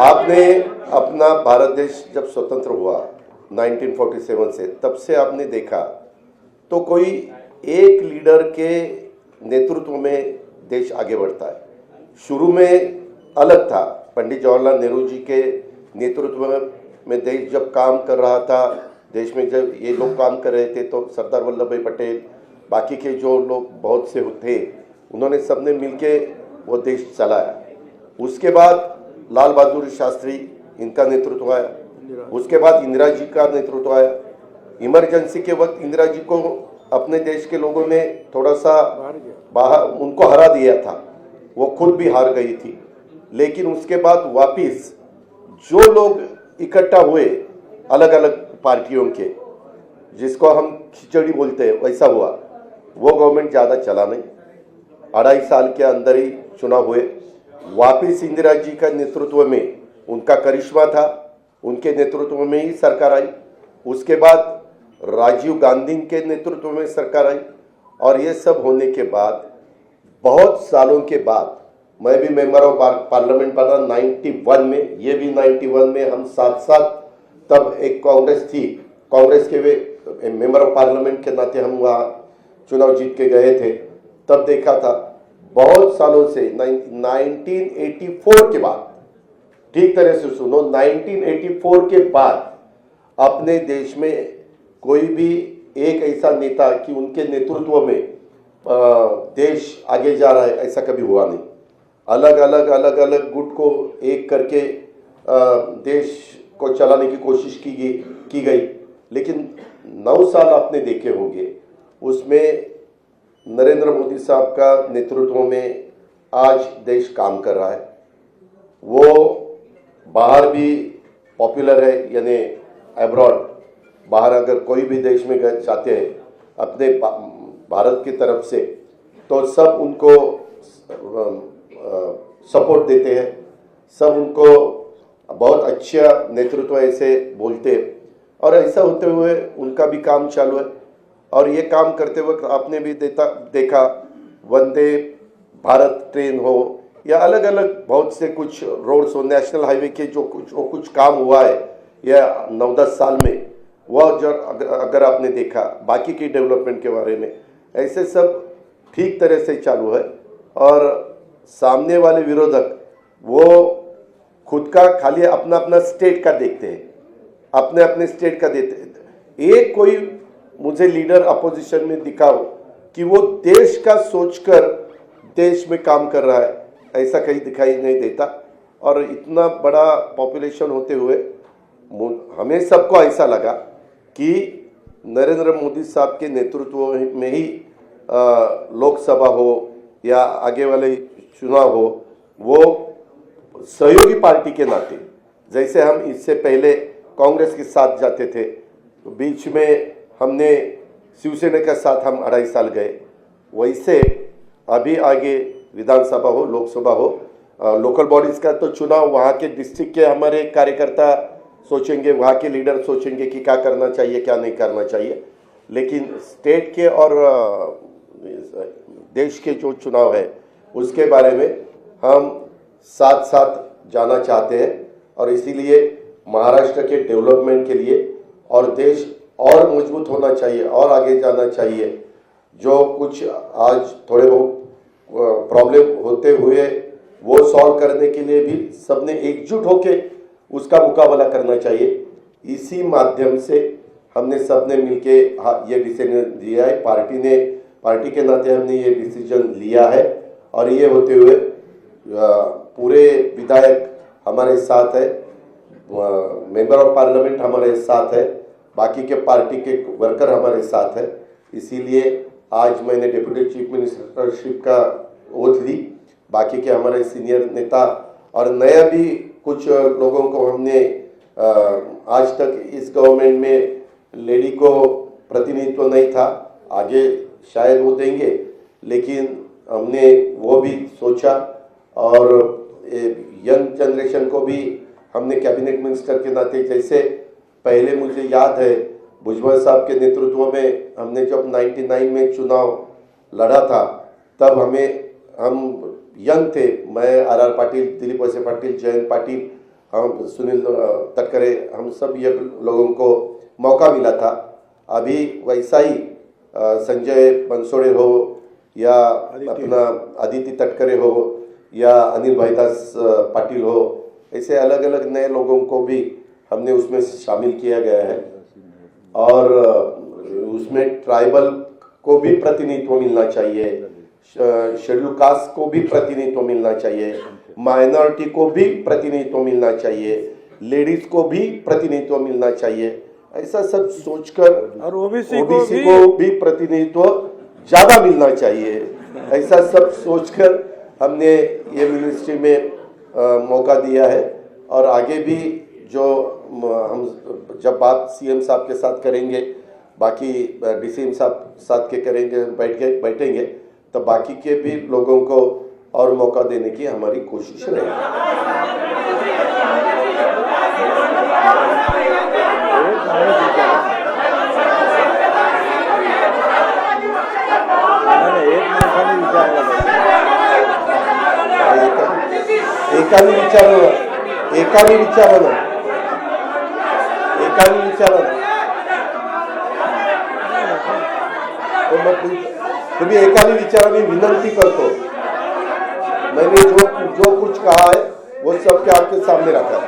आपने अपना भारत देश जब स्वतंत्र हुआ 1947 से, तब से आपने देखा तो कोई एक लीडर के नेतृत्व में देश आगे बढ़ता है। शुरू में अलग था, पंडित जवाहरलाल नेहरू जी के नेतृत्व में देश जब काम कर रहा था, देश में जब ये लोग काम कर रहे थे तो सरदार वल्लभ भाई पटेल, बाकी के जो लोग बहुत से थे, उन्होंने सबने मिलके वो देश चलाया। उसके बाद लाल बहादुर शास्त्री, इनका नेतृत्व आया। उसके बाद इंदिरा जी का नेतृत्व आया। इमरजेंसी के वक्त इंदिरा जी को अपने देश के लोगों ने थोड़ा सा बाहर उनको हरा दिया था, वो खुद भी हार गई थी। लेकिन उसके बाद वापिस जो लोग इकट्ठा हुए अलग अलग पार्टियों के, जिसको हम खिचड़ी बोलते हैं, वैसा हुआ। वो गवर्नमेंट ज़्यादा चला नहीं, 2.5 साल के अंदर ही चुनाव हुए। वापिस इंदिरा जी का नेतृत्व में उनका करिश्मा था, उनके नेतृत्व में ही सरकार आई। उसके बाद राजीव गांधी के नेतृत्व में सरकार आई। और ये सब होने के बाद बहुत सालों के बाद मैं भी मेंबर ऑफ पार्लियामेंट बना 91 में, ये भी 91 में, हम साथ साथ, तब एक कांग्रेस थी, कांग्रेस के वे मेंबर ऑफ पार्लियामेंट के नाते हम वहाँ चुनाव जीत के गए थे। तब देखा था बहुत सालों से 1984 के बाद, ठीक तरह से सुनो, 1984 के बाद अपने देश में कोई भी एक ऐसा नेता कि उनके नेतृत्व में देश आगे जा रहा है, ऐसा कभी हुआ नहीं। अलग अलग गुट को एक करके देश को चलाने की कोशिश की गई। लेकिन 9 साल आपने देखे होंगे, उसमें नरेंद्र मोदी साहब का नेतृत्व में आज देश काम कर रहा है। वो बाहर भी पॉपुलर है, यानी अब्रॉड, बाहर अगर कोई भी देश में जाते हैं अपने भारत की तरफ से, तो सब उनको सपोर्ट देते हैं, सब उनको बहुत अच्छा नेतृत्व ऐसे बोलते हैं। और ऐसा होते हुए उनका भी काम चालू है। और ये काम करते वक्त आपने भी देखा वंदे भारत ट्रेन हो या अलग अलग बहुत से कुछ रोड्स हो, नेशनल हाईवे के जो कुछ काम हुआ है या 9-10 साल में, वह जो अगर आपने देखा बाकी की डेवलपमेंट के बारे में, ऐसे सब ठीक तरह से चालू है। और सामने वाले विरोधक वो खुद का खाली अपना अपना स्टेट का देखते हैं, अपने अपने स्टेट का देते हैं। एक कोई मुझे लीडर अपोजिशन में दिखाओ कि वो देश का सोचकर देश में काम कर रहा है, ऐसा कहीं दिखाई नहीं देता। और इतना बड़ा पॉपुलेशन होते हुए हमें सबको ऐसा लगा कि नरेंद्र मोदी साहब के नेतृत्व में ही लोकसभा हो या आगे वाले चुनाव हो, वो सहयोगी पार्टी के नाते, जैसे हम इससे पहले कांग्रेस के साथ जाते थे, तो बीच में हमने शिवसेना के साथ हम 2.5 साल गए, वैसे अभी आगे विधानसभा हो, लोकसभा हो, लोकल बॉडीज का तो चुनाव वहाँ के डिस्ट्रिक्ट के हमारे कार्यकर्ता सोचेंगे, वहाँ के लीडर सोचेंगे कि क्या करना चाहिए क्या नहीं करना चाहिए। लेकिन स्टेट के और देश के जो चुनाव है उसके बारे में हम साथ साथ जाना चाहते हैं। और इसीलिए महाराष्ट्र के डेवलपमेंट के लिए और देश और मजबूत होना चाहिए और आगे जाना चाहिए। जो कुछ आज थोड़े बहुत प्रॉब्लम होते हुए वो सॉल्व करने के लिए भी सबने एकजुट होके उसका मुकाबला करना चाहिए। इसी माध्यम से हमने सबने मिलके ये डिसीजन लिया है, पार्टी के नाते हमने ये डिसीजन लिया है। और ये होते हुए पूरे विधायक हमारे साथ है, मेंबर ऑफ पार्लियामेंट हमारे साथ है, बाकी के पार्टी के वर्कर हमारे साथ है। इसीलिए आज मैंने डिप्टी चीफ मिनिस्टरशिप का ओथ ली। बाकी के हमारे सीनियर नेता और नया भी कुछ लोगों को हमने आज तक इस गवर्नमेंट में लेडी को प्रतिनिधित्व नहीं था, आगे शायद वो देंगे, लेकिन हमने वो भी सोचा। और यंग जनरेशन को भी हमने कैबिनेट मिनिस्टर के नाते, जैसे पहले मुझे याद है भुजबल साहब के नेतृत्व में हमने जब 99 में चुनाव लड़ा था, तब हम यंग थे, मैं आर पाटिल, दिलीप वळसे पाटिल, जयंत पाटिल हम सुनील तटकरे, हम सब ये लोगों को मौका मिला था। अभी वैसा ही संजय बनसोड़े हो या अपना आदित्य तटकरे हो या अनिल भाईदास पाटिल हो, ऐसे अलग अलग नए लोगों को भी हमने उसमें शामिल किया गया है। और उसमें ट्राइबल को भी प्रतिनिधित्व मिलना चाहिए, शेड्यूल कास्ट को भी प्रतिनिधित्व मिलना चाहिए, माइनॉरिटी को भी प्रतिनिधित्व मिलना चाहिए, लेडीज को भी प्रतिनिधित्व मिलना चाहिए। ऐसा सब सोचकर और ओबीसी को भी प्रतिनिधित्व ज्यादा मिलना चाहिए। ऐसा सब सोचकर हमने ये मिनिस्ट्री में मौका दिया है। और आगे भी जो हम जब बात सीएम साहब के साथ करेंगे, बाकी डीसीएम साहब साथ के करेंगे, बैठेंगे, तो बाकी के भी लोगों को और मौका देने की हमारी कोशिश रहेगी। एकाने विचारा ना तो मग तुम्ही एकाने विचारा, मी विनंती करतो। मैंने जो कुछ कहा है वो सबके आपके सामने रखा है।